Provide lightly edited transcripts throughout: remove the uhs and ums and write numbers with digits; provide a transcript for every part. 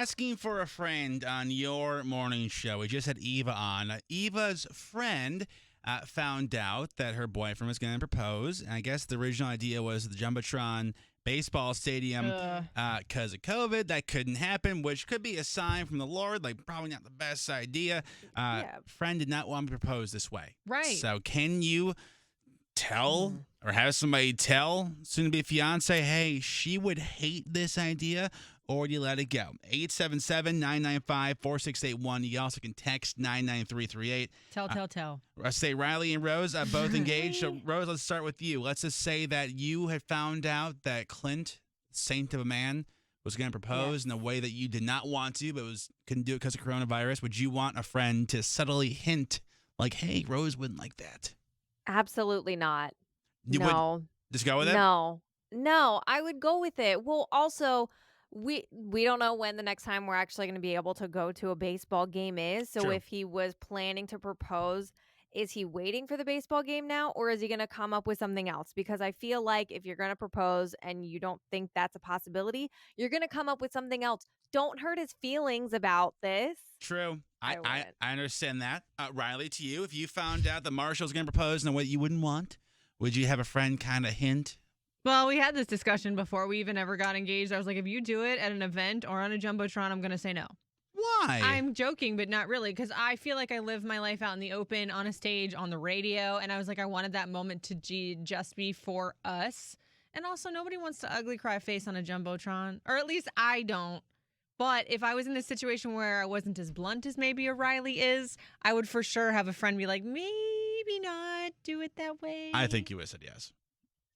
asking for a friend on your morning show. We just had Eva on. Eva's friend found out that her boyfriend was going to propose. And I guess the original idea was the Jumbotron baseball stadium because of COVID. That couldn't happen, which could be a sign from the Lord. Like, probably not the best idea. Friend did not want to propose this way. Right. So can you tell or have somebody tell soon-to-be fiance, hey, she would hate this idea, or do you let it go? 877-995-4681. You also can text 99338. Tell. Say Riley and Rose both engaged. So, Rose, let's start with you. Let's just say that you had found out that Clint, saint of a man, was going to propose in a way that you did not want to, but couldn't do it because of coronavirus. Would you want a friend to subtly hint, like, hey, Rose wouldn't like that? Absolutely not. You would just go with it? No, I would go with it. Well, also, we don't know when the next time we're actually going to be able to go to a baseball game is. So True. if he was planning to propose, is he waiting for the baseball game now, or is he going to come up with something else? Because I feel like if you're going to propose and you don't think that's a possibility, you're going to come up with something else. Don't hurt his feelings about this. True. I understand that. Riley, to you, if you found out that Marshall's going to propose in a way you wouldn't want, would you have a friend kind of hint? Well, we had this discussion before we even ever got engaged. I was like, if you do it at an event or on a Jumbotron, I'm going to say no. Why? I'm joking, but not really, because I feel like I live my life out in the open, on a stage, on the radio, and I was like, I wanted that moment to just be for us. And also, nobody wants to ugly cry face on a Jumbotron, or at least I don't. But if I was in this situation where I wasn't as blunt as maybe a Riley is, I would for sure have a friend be like, maybe not do it that way. I think you would have said yes.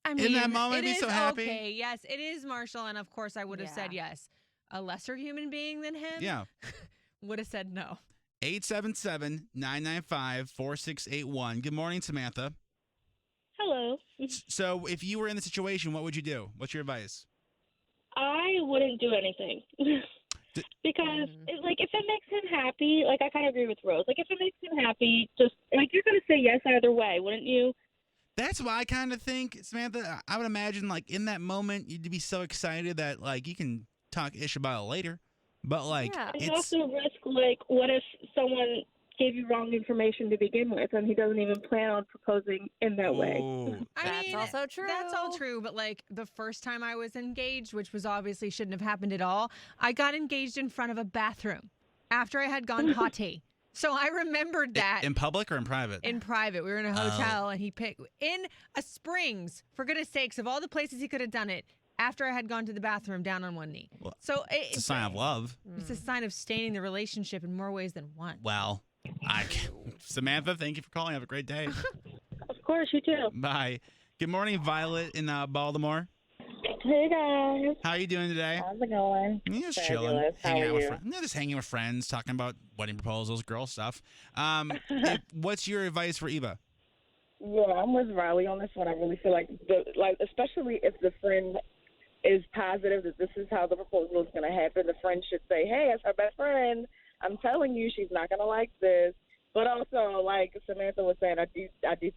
I mean, in that moment, be so happy. Okay, yes, it is Marshall, and of course I would have said yes. A lesser human being than him would have said no. 877-995-4681. Good morning, Samantha. Hello. So if you were in the situation, what would you do? What's your advice? I wouldn't do anything. Because, if it makes him happy, I kind of agree with Rose. If it makes him happy, just, you're going to say yes either way, wouldn't you? That's what I kind of think, Samantha. I would imagine, in that moment, you'd be so excited that, you can talk ish about it later. But, it's also risk, what if someone gave you wrong information to begin with and he doesn't even plan on proposing in that way? That's also true. That's all true, but the first time I was engaged, which was obviously shouldn't have happened at all, I got engaged in front of a bathroom after I had gone potty. So I remembered that. In public or in private? In private. We were in a hotel and he picked in a Springs, for goodness sakes, of all the places he could have done it, after I had gone to the bathroom down on one knee. Well, so it's a sign of love. It's a sign of staining the relationship in more ways than one. Well, Samantha, thank you for calling. Have a great day. Of course, you too. Bye. Good morning, Violet in Baltimore. Hey, guys. How are you doing today? How's it going? Just chilling. Hanging out with friends. Just hanging with friends, talking about wedding proposals, girl stuff. What's your advice for Eva? Yeah, I'm with Riley on this one. I really feel especially if the friend is positive that this is how the proposal is going to happen, the friend should say, hey, as her best friend, I'm telling you she's not going to like this. But also, like Samantha was saying, I do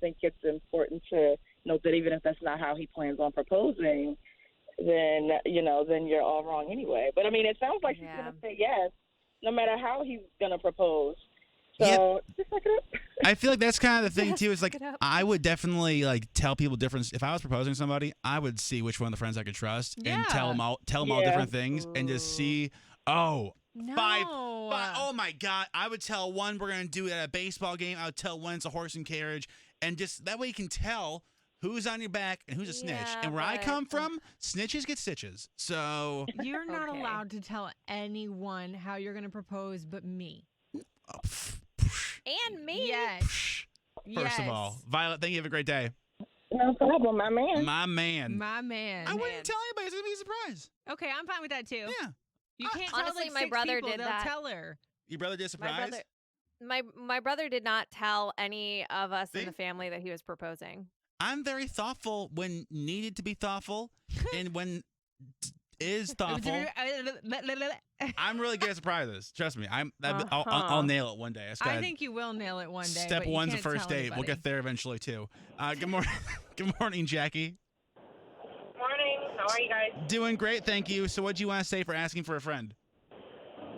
think it's important to note that even if that's not how he plans on proposing, then you're all wrong anyway. But, I mean, it sounds like she's going to say yes, no matter how he's going to propose. So just look it up. I feel like that's kind of the thing, too. Is I would definitely tell people different. If I was proposing to somebody, I would see which one of the friends I could trust and tell them all different things and just see, five. Oh, my God. I would tell one we're going to do it at a baseball game. I would tell one it's a horse and carriage. And just that way you can tell who's on your back and who's a snitch. And where I come from, snitches get stitches. So you're not allowed to tell anyone how you're going to propose but me. And me. Yes. First of all, Violet, thank you. Have a great day. No problem, my man. My man. My man. I wouldn't tell anybody. It's going to be a surprise. Okay, I'm fine with that, too. Yeah. You can't honestly, tell my six brother people, did they'll that. tell her. Your brother did a surprise? My brother did not tell any of us in the family that he was proposing. I'm very thoughtful when needed to be thoughtful and when is thoughtful. I'm really good at surprises. Trust me. I'll nail it one day. I think you will nail it one day. Step but one's you the can't first tell date. anybody. We'll get there eventually too. Good morning. Good morning, Jackie. Morning. How are you guys? Doing great, thank you. So what do you want to say for asking for a friend?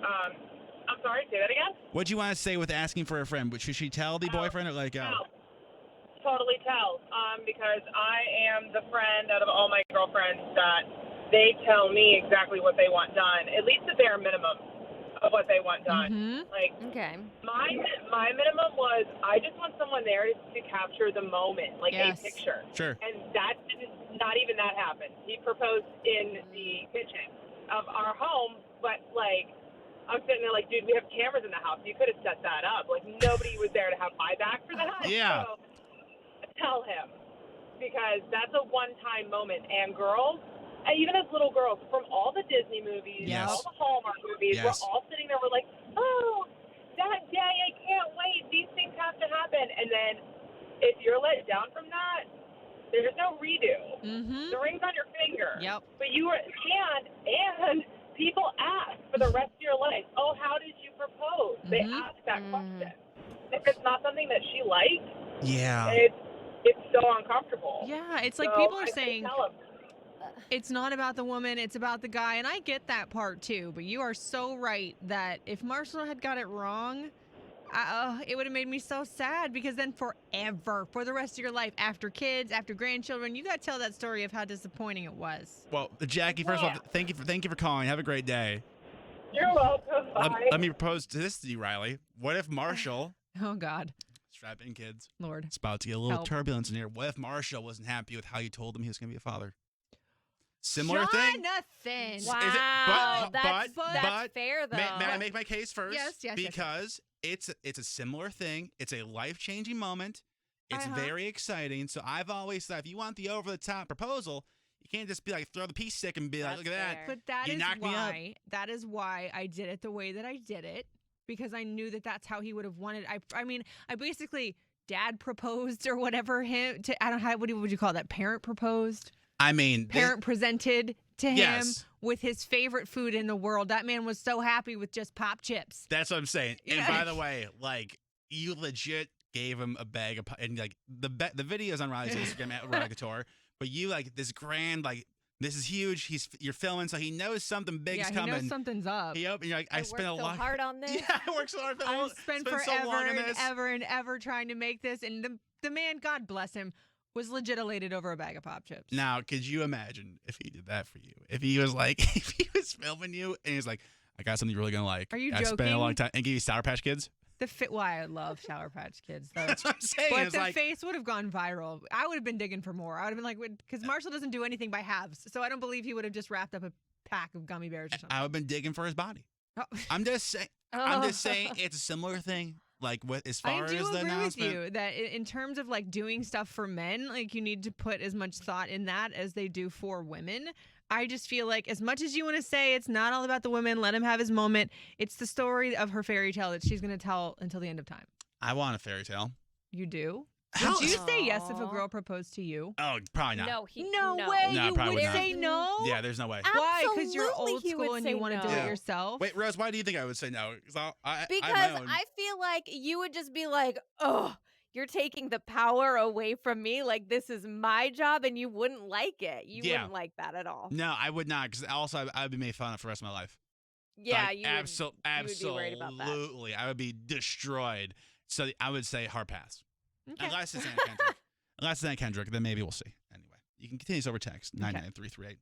I'm sorry, say that again? What'd you want to say with asking for a friend? Should she tell the boyfriend or let it go? No. Totally tell. Because I am the friend out of all my girlfriends that they tell me exactly what they want done, at least the bare minimum of what they want done. Mm-hmm. Like, Okay. my minimum was I just want someone there to capture the moment, like a picture. Sure. And that didn't, not even that happened. He proposed in the kitchen of our home, but like, I'm sitting there like, dude, we have cameras in the house. You could have set that up. Like, nobody was there to have my back for that. Yeah. So tell him, because that's a one-time moment. And girls, and even as little girls, from all the Disney movies, all the Hallmark movies, we're all sitting there, we're like, oh, that day, I can't wait. These things have to happen. And then if you're let down from that, there's no redo. Mm-hmm. The ring's on your finger. Yep. But you were, and people ask for the rest of your life, oh, how did you propose? They ask that question. If it's not something that she likes, it's so uncomfortable. Yeah, it's like so people are I saying tell 'em, it's not about the woman, it's about the guy. And I get that part too, but you are so right that if Marshall had got it wrong, it would have made me so sad, because then forever, for the rest of your life, after kids, after grandchildren, you got to tell that story of how disappointing it was. Well, Jackie, first of all, thank you for calling. Have a great day. You're welcome. Bye. Let me propose to this to you, Riley. What if Marshall... Oh, God. Strap in, kids. Lord. It's about to get a little Help. turbulence in here. What if Marshall wasn't happy with how you told him he was going to be a father? Similar thing. Jonathan. Wow. But that's fair, though. May I make my case first? Yes. Because it's a similar thing. It's a life-changing moment. It's very exciting. So I've always thought, if you want the over-the-top proposal, you can't just be like, throw the peace stick and be like, look at that. But that You is knocked me up. that is why I did it the way that I did it, because I knew that that's how he would have wanted. I mean, I basically dad proposed or whatever him to. I don't know, what would you call that? Parent proposed. I mean, Parent presented to him Yes. with his favorite food in the world. That man was so happy with just pop chips. that's what I'm saying. Yeah. And by the way, like, you legit gave him a bag of, and like the videos on Riley's Instagram at Ragator, but you like this grand, like, this is huge. You're filming, so he knows something big's he coming. knows something's up. He opened. You're like, I spent a worked lot. so hard on this. Yeah, I worked so hard. I spent so forever long on and this. ever trying to make this, and the man, God bless him, was legit elated over a bag of pop chips. Now, could you imagine if he did that for you? If he was like, if he was filming you and he's like, I got something you're really gonna like. Are you I spent a joking? long time and give you Sour Patch Kids. Why I love Sour Patch Kids, though. That's what I'm saying. But It's the like, face would have gone viral. I would have been digging for more. I would have been like, because Marshall doesn't do anything by halves, so I don't believe he would have just wrapped up a pack of gummy bears or something. I would have been digging for his body. Oh. I'm just saying. I'm just saying it's a similar thing. Like, with as far I do as the agree with announcement. you that in terms of like doing stuff for men, like you need to put as much thought in that as they do for women. I just feel like as much as you want to say it's not all about the women, let him have his moment. It's the story of her fairy tale that she's going to tell until the end of time. I want a fairy tale. You do? Hell, Would you say yes if a girl proposed to you? Oh, probably not. No, No way. No, You probably would not. say no? Yeah, there's no way. Why? Because you're Absolutely old he would school and say you want to do no. it yourself? Wait, Rose, why do you think I would say no? Because Because I feel like you would just be like, oh, you're taking the power away from me. Like, this is my job, and you wouldn't like it. You wouldn't like that at all. No, I would not. Because also, I would be made fun of for the rest of my life. Yeah, Like, you would be worried about that. Absolutely. I would be destroyed. So I would say hard pass. Okay. Unless it's Anna Kendrick. Unless it's Anna Kendrick, then maybe we'll see. Anyway, you can continue this over text, 99338.